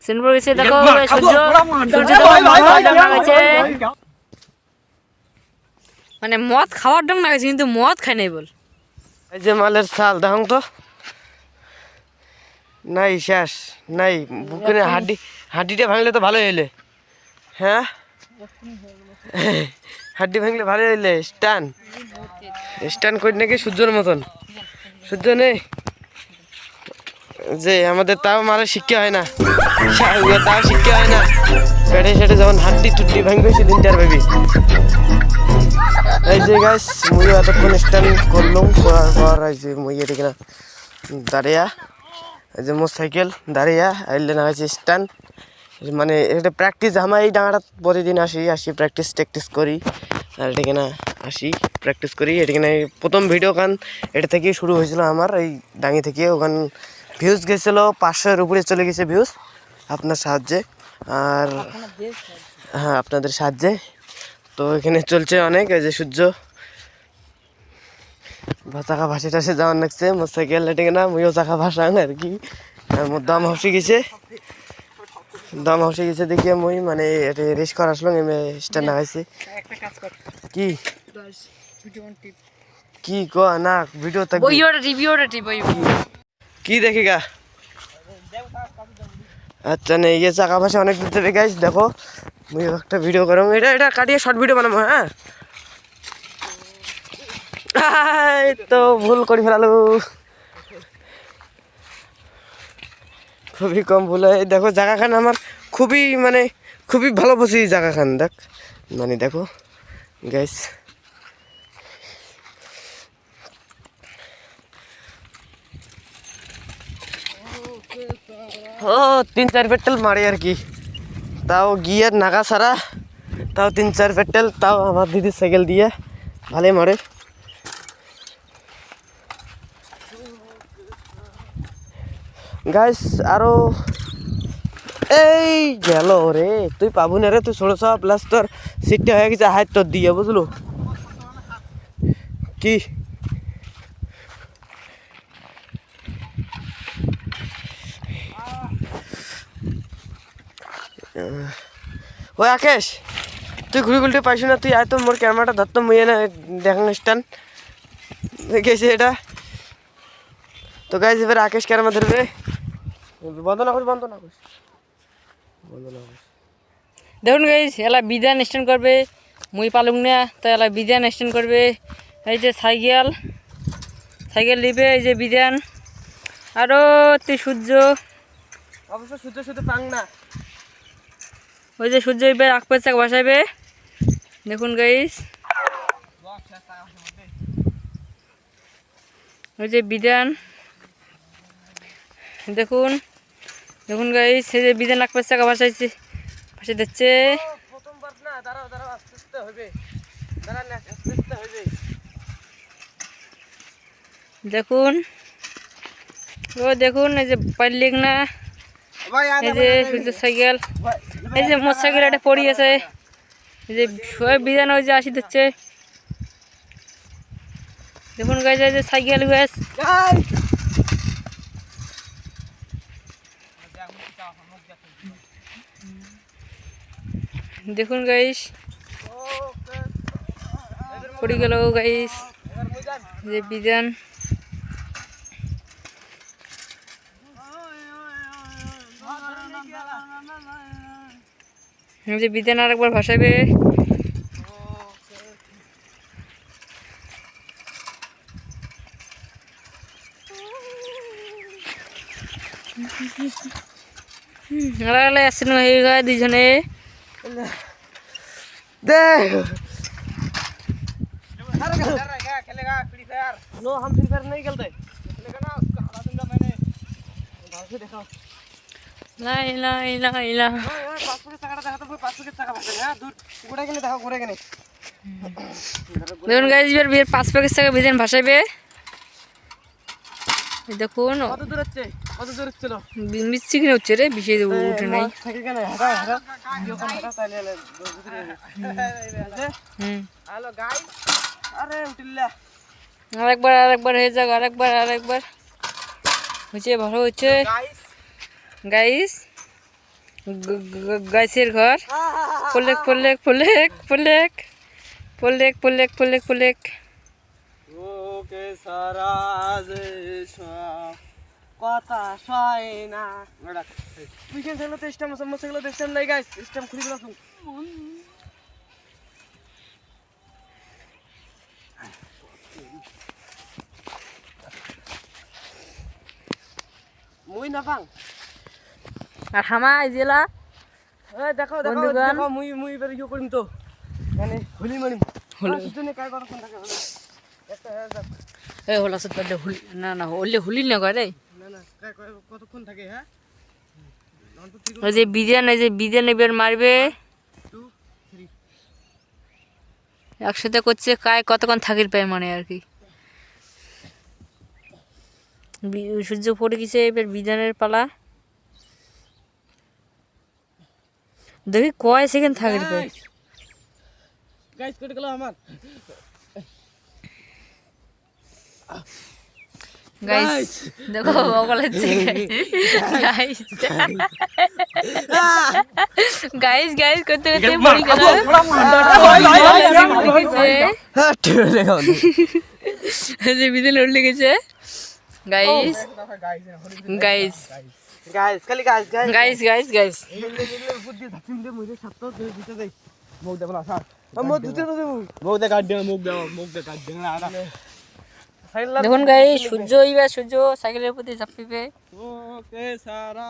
সিনপুর গেছে দেখো সূর্য মানে মদ খাওয়ার ঢং না গেছে কিন্তু মদ খাই নাই বল। এই যে মালের চাল দেখুন তো নাই শেষ নাই বুকের হাড্ডিটা ভাঙলে তো ভালো হইলে। হ্যাঁ হাড্ডি ভাঙলে ভালো হইলে স্টান করি নাকি সূর্যর মতন সূর্য নেই যে আমাদের তাও মারা শিক্ষা হয় না তাও শিক্ষা হয় না পেটে সেটে যখন হাড্ডি টুড্ডি ভাঙবে সেদিন টার ভাবি। এই যে গাছ মুই এতক্ষণ স্টান করলাম করার পর এই যে মুই এদিকে না দাঁড়িয়া এই যে মোর সাইকেল দাঁড়িয়া আইলে না হয়েছে স্টান মানে এটা প্র্যাকটিস আমার এই ডাঙাটা প্রতিদিন আসি প্র্যাকটিস করি আর এটাকে না আসি প্র্যাকটিস করি এটাকে না প্রথম ভিডিও গান এটা থেকেই শুরু হয়েছিল আমার এই ডাঙি থেকে ওখান ভিউজ গেছিলো 500-এর উপরে চলে গেছে ভিউজ আপনার সাহায্যে আর হ্যাঁ আপনাদের সাহায্যে। তো এখানে চলছে অনেক এই যে সূর্য চাকা ভাসে টাসে যাওয়ার লাগছে মোর সাইকেল এটাকে না মুইও চাকা ভাসাং আর কি মোর দাম হসে গেছে দেখিয়ে মুই মানে এটা রেস করা আসলো স্ট্যান্ড লাগাইছি কি কি ক না ভিডিও থাকবে কি দেখি গা আচ্ছা নেই ইয়ে চাকা ভাষা অনেক দিতে হবে গাইস দেখো মুই একটা ভিডিও করো এটা কাটিয়ে শর্ট ভিডিও বানাবো। হ্যাঁ তো ভুল করে ফেলালো খুবই কম ভুল হয়। দেখো জায়গাখান আমার খুবই ভালো বসি জায়গাখান দেখ মানে দেখো গাইস ও 3-4 পেট্রোল মারে আর কি তাও গিয়ার নাগা সারা তাও 3-4 পেট্রোল তাও আমার দিদির সাইকেল দিয়ে ভালোই মারে। গাইস আরো এই গেল রে তুই পাবু না রে তুই ছোট সব প্লাস তোর সিটটা হয়ে গেছে হাত তোর দিয়ে বুঝলো কি ওই আকেশ তুই ঘুরি গুলটি পাইছি না তুই আয় তো মোর ক্যামেরাটা ধরতো মুইয়ে না দেখান স্টান গেছে এটা তো গাইস এবার আকেশ ক্যামেরা ধরবে বন্ধ না করিস দেখুন গাইস এলা বিধান স্ট্যান্ড করবে মুই পালুং না তো এলা বিধান স্ট্যান্ড করবে এই যে সাইকেল নিবে এই যে বিধান আরো তুই সূর্য অবশ্য সূর্য পাং না ওই যে সূর্য এবার আকপের চাক বসাইবে দেখুন গাইস ওই যে বিধান দেখুন গাইস এই যে বিধান আকপের চাকা বসাইছে বসে দিচ্ছে প্রথমবার না দাঁড়াও আস্তে হবে দেখুন দেখুন এই যে পাইলিং না এই যে সূর্যের সাইকেল এই যে মোটর সাইকেল একটা পড়ি আছে এই যে সবাই বিধান ওই যে আসি দিচ্ছে দেখুন গাইস এই যে সাইকেল গাইস দেখুন গাইস পড়ে গেল গাইস যে বিধান যে বিধান আরেকবার ভাসাবে আসছিল হয়ে গেল দুজনে দেখুন গাইস এবার 5 প্যাকেট টাকা বিধান ভাসাইবে দেখুন কত দূর ছিল মিষ্টি কিনে হচ্ছে রে বেশি উঠে নাই আরেকবার হয়ে যাক আরেকবার হচ্ছে ভালো হচ্ছে গাইস গাইসের ঘর পলেক পলেক পলেক পলেক পলেক পলেক পলেক পলেক ওকে সারা যে কথা সয় না উইকেন্ড থাকলে তো স্টাম সমস্যা গুলো দেখছেন নাই গাইস স্টাম খুলে দিলাম মুই না পাং আর হামা জেলা দেখো দেখো বন্ধুগণ। দেখো মুই এবার ইয়ে করিম তো মানে হুলি মারিম হুলি। দুজনে কাই কতক্ষণ থাকে হলে একটা যাক এই হলা সত্তরটা হুলি না না হলে হুলি না করে না না কাই কতক্ষণ থাকে হ্যাঁ অন্ত ঠিক ওই যে বিদেন এবার মারবে 2 3 একসাথে করছে কায় কতক্ষণ থাকির পায় মানে আর কি সূর্য পড়ে গেছে এবার বিধানের পালা দেখি কয় সেকেন্ড থাকির পায় গাইস কেটে গেল আমার গাইস দেখো বগলাচ্ছে গাইস গাইস গাইস করতে করতে পড়ে গেল হ্যাঁ ঠেলে গেল যে বিধান উঠে গেছে গাইস গাইস গাইস খালি guys guys guys guys guys বুদ্ধি ধাচিম দে মুই সাতটো দিতে দেই মুখ দেব না স্যার মুখ দিতে তো দেব মুখ দে কাট দে মুখ দে কাট দে না দেখুন গাইস সূর্য এইবার সূর্য সাইকেলের প্রতি ঝাঁপিবে ওকে সারা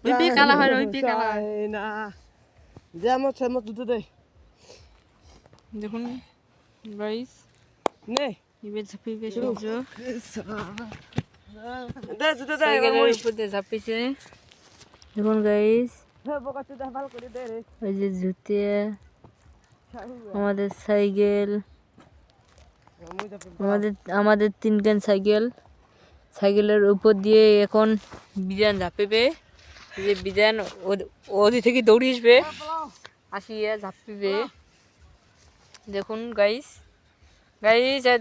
ওই পি কালা হয় ওই পি কালা হয়। না যে আমার ছয় মাস দিতে দেই দেখুন গাইস নে এবার ঝাঁপিবে সূর্য দে দিতে দে সাইকেলের প্রতি ঝাঁপিছে দেখুন গাইস হ্যাঁ বকা তুই ভালো করে দে রে ওই যে জুতে আমাদের সাইকেল আমাদের তিনখান সাইকেলের উপর দিয়ে এখন বিধান ঝাঁপিবে এই যে বিধান ওদি থেকে দৌড়ে আসবে আসিয়া ঝাঁপিবে দেখুন গাইস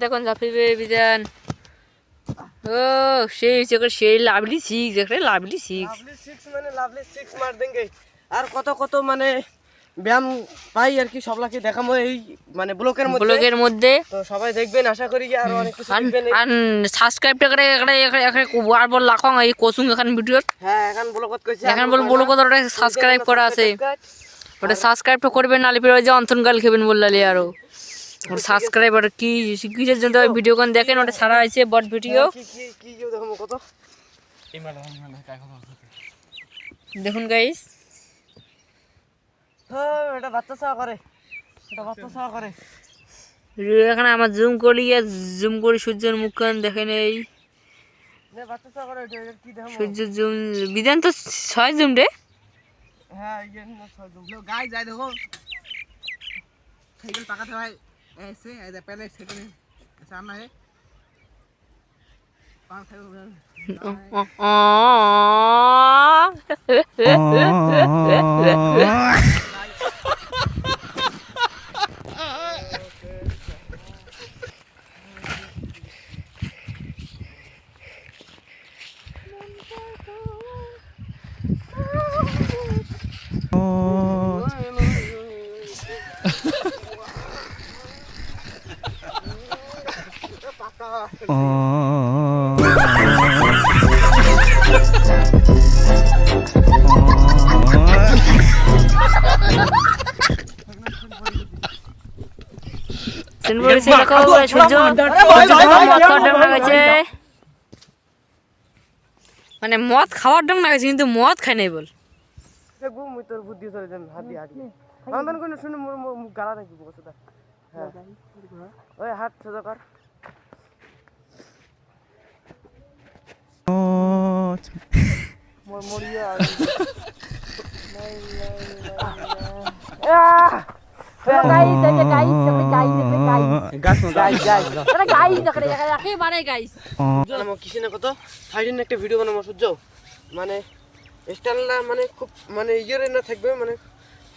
দেখুন ঝাঁপিবে বিধান ও সেই lovely six lovely six lovely 6 মার দেंगे আর কত কত মানে ব্যায়াম পাই আর কি সবলাকে দেখামো এই মানে ব্লগের মধ্যে তো সবাই দেখবেন আশা করি আর অনেক কিছু শিখবেন আর সাবস্ক্রাইবটা করে এখানে বারবার লাখাং এই কোসুং এখান ভিডিও হ্যাঁ এখন ব্লগত কইছি এখন ব্লগত ওটা সাবস্ক্রাইব করা আছে ওটা সাবস্ক্রাইবটা করবেন নালে পরে ওই যে অন্তনকাল খেবেন বললালি আরো ওটা সাবস্ক্রাইব আর কি কিসের জন্য ভিডিও কোন দেখেন ওটা ছাড়া হয়েছে বট ভিডিও কি কি কি কেউ দেখামো কত দেখুন গাইস হ্যাঁ এটা বাচ্চা সাওয়া করে এখানে আমার জুম করি সূর্যের মুখখান দেখেন এই নে বাচ্চা সাওয়া করে এটা কি দেখামো সূর্য জুম বিধান তো 6 জুম রে হ্যাঁ ये ना सब लोग गाइस जाए देखो साइकिल पकड़ते भाई ऐसे ऐसे पहले सेकंड ऐसा आना है 5 মানে মদ খাওয়ার ডং লাগাইছে কিন্তু মদ খাই নাই বল দেখবো মুই তোর বুদ্ধি চলে যান হাতি আন্দন কোন শুনে মুখ গালা নাকি বসে হ্যাঁ ওই হাত সোজা কর মরিয়া একটা ভিডিও বানাবো সূর্য মানে স্টাইলটা মানে খুব মানে ইয়ের না থাকবে মানে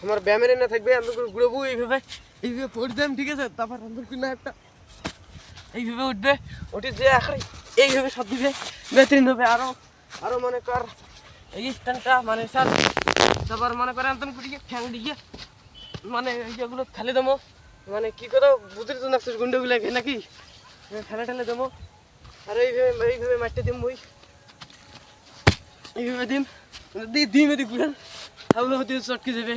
আমার ব্যায়ামের না থাকবে আমরা ঘুরবো এইভাবে পড়তাম ঠিক আছে তারপর একটা এইভাবে উঠবে, ওটি যে এখন এইভাবে সব দিবে, বেতরিন হবে। আরো মনে কর এই স্ট্যান্ডটা মানে স্যার, তারপর মনে করেন একদম কুটিকে ঠ্যাং দিয়ে মানে এইগুলো খেলে দেবো, মানে কি করে বুঝতে তো নাকছিস গুন্ডগুলো নাকি ঠেলে দেবো। আর এইভাবে মারতে দিম বই, এইভাবে দিম এদিক বুঝেন আগুলো হতে চটকে যাবে,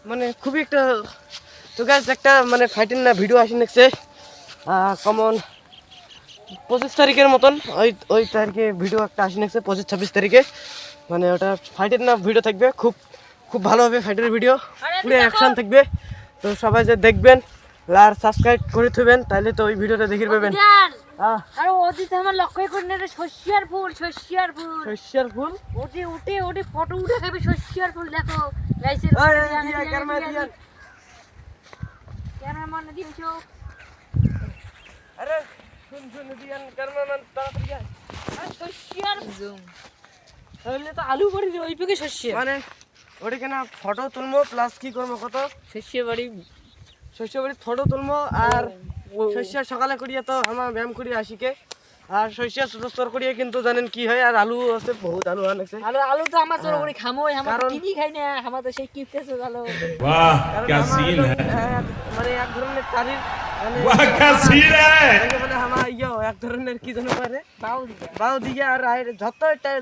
মানে খুবই একটা। তো গাছ একটা মানে ফাইটিং না ভিডিও আসি নেছে কমন 25 তারিখের মতন, ওই তারিখে ভিডিও একটা আসি নেছে 25-26 তারিখে, মানে ওটা ফাইটের না ভিডিও থাকবে, খুব ভালো হবে ফাইটের ভিডিও, পুরো অ্যাকশন থাকবে। তো সবাই যে দেখবেন আর সাবস্ক্রাইব করে থবেন, তাহলে তো ওই ভিডিওটা দেখে পাবেন। আর ওদিক আমার লক্ষ্য করে না শস্যার ফুল ওটি ফটো উঠে খাবি শস্যার ফুল দেখো গাইছে ক্যামেরাম্যান দিয়েছো। আরে শুন দিয়ান ক্যামেরাম্যান তাড়াতাড়ি আয়। আর শস্যার জুম তাহলে তো আলু বাড়ি ওই পেকে শস্য মানে ওটা কেনা ফটো তুলবো প্লাস কি করবো কত শস্য বাড়ি ফটো তুলবো। আর শস্য সকালে করিয়া তো আমার ব্যায়াম করি আসিকে, আর শস্য স্তর করিয়া কিন্তু জানেন কি হয়। আর আলু আছে, বহুত আলু আনেছে। আলু তো আমার চোর করে খামো, আমার কিনি খাই না, আমার তো সেই কিপতেছে আলু। वाह क्या सीन है, মানে এক ধরনের তারির वाह क्या सीन है। মানে আমার এক ধরনের কি জানো পারে বাউ দিকে। আর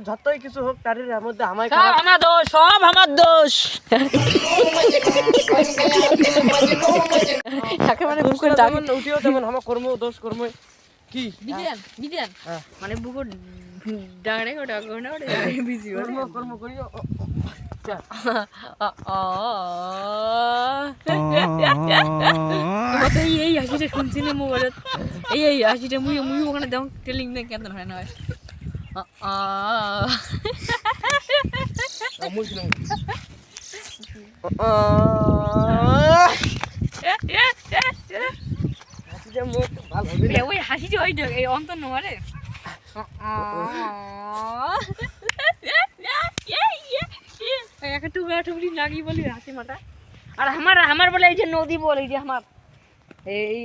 যতই কিছু হোক তারির মধ্যে আমায় সব আমার দোষ, সব আমার দোষ। একেবারে বুকের দাগ উঠিও তেমন আমার দোষ কর্ম কি বিদিয়ান মানে বুকের ডাঙড়ে ওটা বিজি কর্ম করিও। এই হাসিটা শুনছি না মোবাইলত, এই হাসিটা মুই ওখানে দেখ টেলিং না কেন হয় না ওই হাসিটা ওই এই অন্তর নোয়ারে একটা টুকরা টুকরি লাগি বলি হাসি মাটা। আর আমার বলে এই যে নদী বলে, এই যে আমার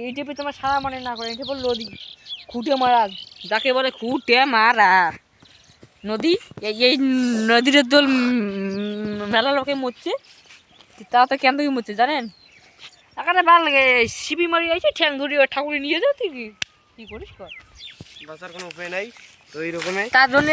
এই টেপে তোমার সারা মনে না করে, এই বল নদী খুঁটে মারা, যাকে বলে খুঁটে মারা নদী। এই নদীর দোল মেলা লোকে মরছে, তা তো কেন থেকে মরছে জানেন? এখানে ভালো লাগে শিবি মারি আছে ঠ্যাং ধরি ঠাকুরে নিয়ে যাও, তুই কি করিস কর, বাঁচার কোনো উপায় নাই। তো এইরকমই তার জন্য